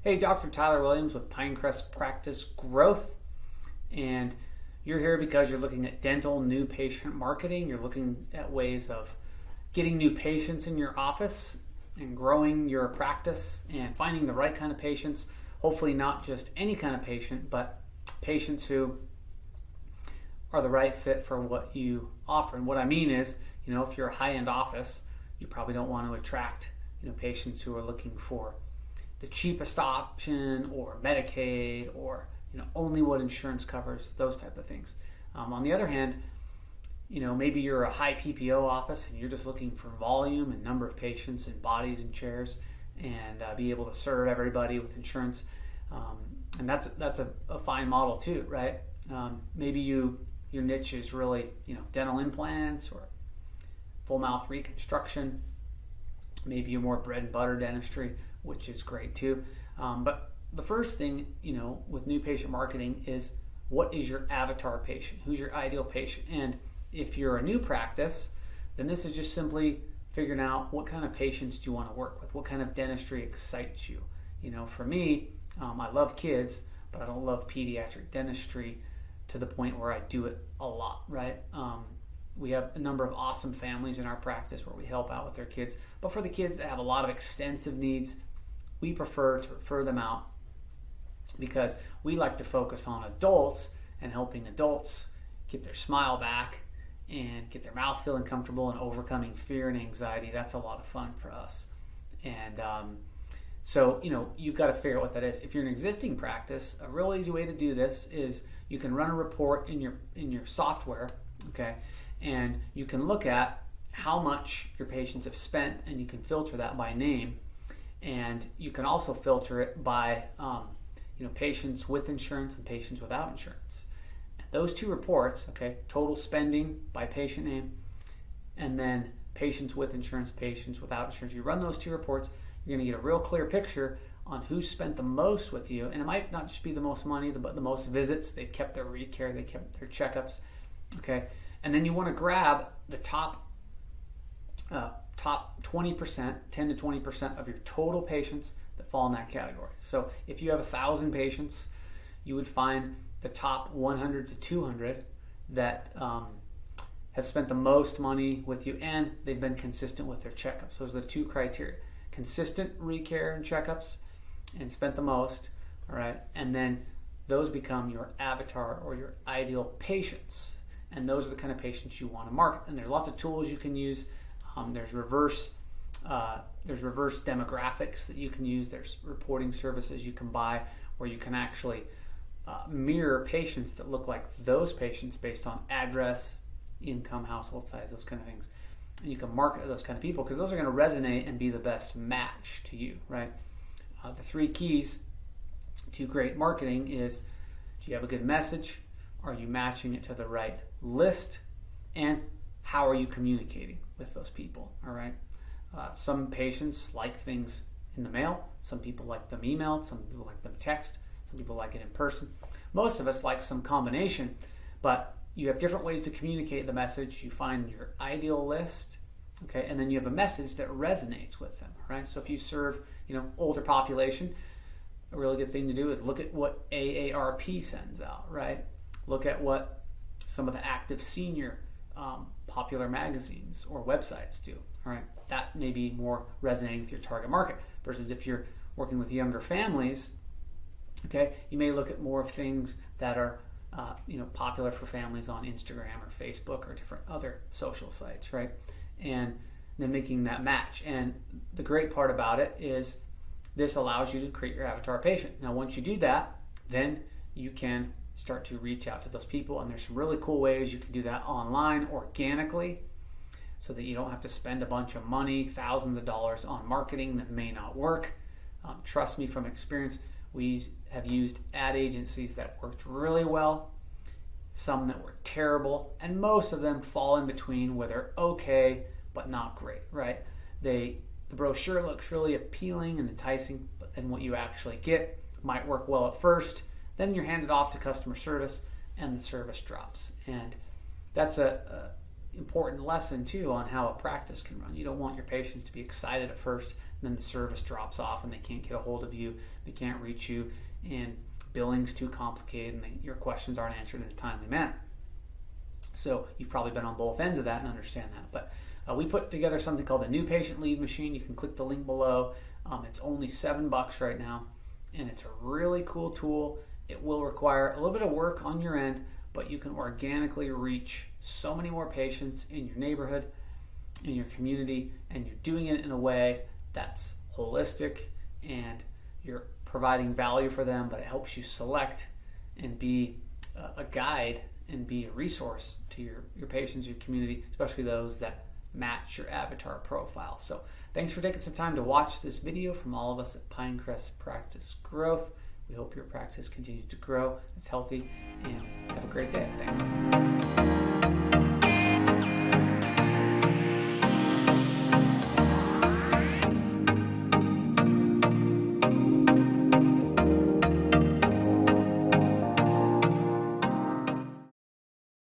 Hey, Dr. Tyler Williams with Pinecrest Practice Growth, and you're here because you're looking at dental new patient marketing. You're looking at ways of getting new patients in your office and growing your practice and finding the right kind of patients. Hopefully not just any kind of patient, but patients who are the right fit for what you offer. And what I mean is, if you're a high-end office, you probably don't want to attract, patients who are looking for the cheapest option or Medicaid or only what insurance covers, those type of things. On the other hand, maybe you're a high PPO office and you're just looking for volume and number of patients and bodies and chairs and be able to serve everybody with insurance. And that's a fine model too, right? Maybe your niche is really dental implants or full mouth reconstruction. Maybe you're more bread and butter dentistry, which is great too. But the first thing, with new patient marketing is, what is your avatar patient? Who's your ideal patient? And if you're a new practice, then this is just simply figuring out what kind of patients do you want to work with? What kind of dentistry excites you? For me, I love kids, but I don't love pediatric dentistry to the point where I do it a lot, right? We have a number of awesome families in our practice where we help out with their kids. But for the kids that have a lot of extensive needs, we prefer to refer them out because we like to focus on adults and helping adults get their smile back and get their mouth feeling comfortable and overcoming fear and anxiety. That's a lot of fun for us. And so you've got to figure out what that is. If you're an existing practice, a real easy way to do this is you can run a report in your software, okay? And you can look at how much your patients have spent, and you can filter that by name. And you can also filter it by patients with insurance and patients without insurance. And those two reports, okay, total spending by patient name, and then patients with insurance, patients without insurance. You run those two reports, you're going to get a real clear picture on who spent the most with you. And it might not just be the most money, but the most visits. They've kept their recare, they kept their checkups, okay? And then you want to grab the top 20%, 10 to 20% of your total patients that fall in that category. So if you have 1,000 patients, you would find the top 100 to 200 that have spent the most money with you, and they've been consistent with their checkups. Those are the two criteria: consistent recare and checkups, and spent the most. All right, and then those become your avatar or your ideal patients. And those are the kind of patients you want to market. And there's lots of tools you can use. There's reverse demographics that you can use. There's reporting services you can buy where you can actually mirror patients that look like those patients based on address, income, household size, those kind of things. And you can market to those kind of people because those are going to resonate and be the best match to you, right? The three keys to great marketing is: do you have a good message? Are you matching it to the right list? And how are you communicating with those people? All right. Some patients like things in the mail. Some people like them emailed. Some people like them text. Some people like it in person. Most of us like some combination, but you have different ways to communicate the message. You find your ideal list, okay, and then you have a message that resonates with them, right? So if you serve, older population, a really good thing to do is look at what AARP sends out, right? Look at what some of the active senior popular magazines or websites do. All right, that may be more resonating with your target market. Versus if you're working with younger families, okay, you may look at more of things that are popular for families on Instagram or Facebook or different other social sites, right? And then making that match. And the great part about it is this allows you to create your avatar patient. Now, once you do that, then you can start to reach out to those people, and there's some really cool ways you can do that online organically so that you don't have to spend a bunch of money, thousands of dollars on marketing that may not work. Trust me from experience, we have used ad agencies that worked really well, some that were terrible, and most of them fall in between where they're okay but not great, right? The brochure looks really appealing and enticing, but then what you actually get might work well at first. Then you're handed off to customer service and the service drops. And that's a important lesson too on how a practice can run. You don't want your patients to be excited at first, then the service drops off and they can't get a hold of you, they can't reach you, and billing's too complicated and your questions aren't answered in a timely manner. So you've probably been on both ends of that and understand that. But we put together something called the New Patient Lead Machine. You can click the link below. It's only $7 right now, and it's a really cool tool. It will require a little bit of work on your end, but you can organically reach so many more patients in your neighborhood, in your community, and you're doing it in a way that's holistic and you're providing value for them, but it helps you select and be a guide and be a resource to your patients, your community, especially those that match your avatar profile. So thanks for taking some time to watch this video from all of us at Pinecrest Practice Growth. We hope your practice continues to grow, it's healthy, and have a great day. Thanks.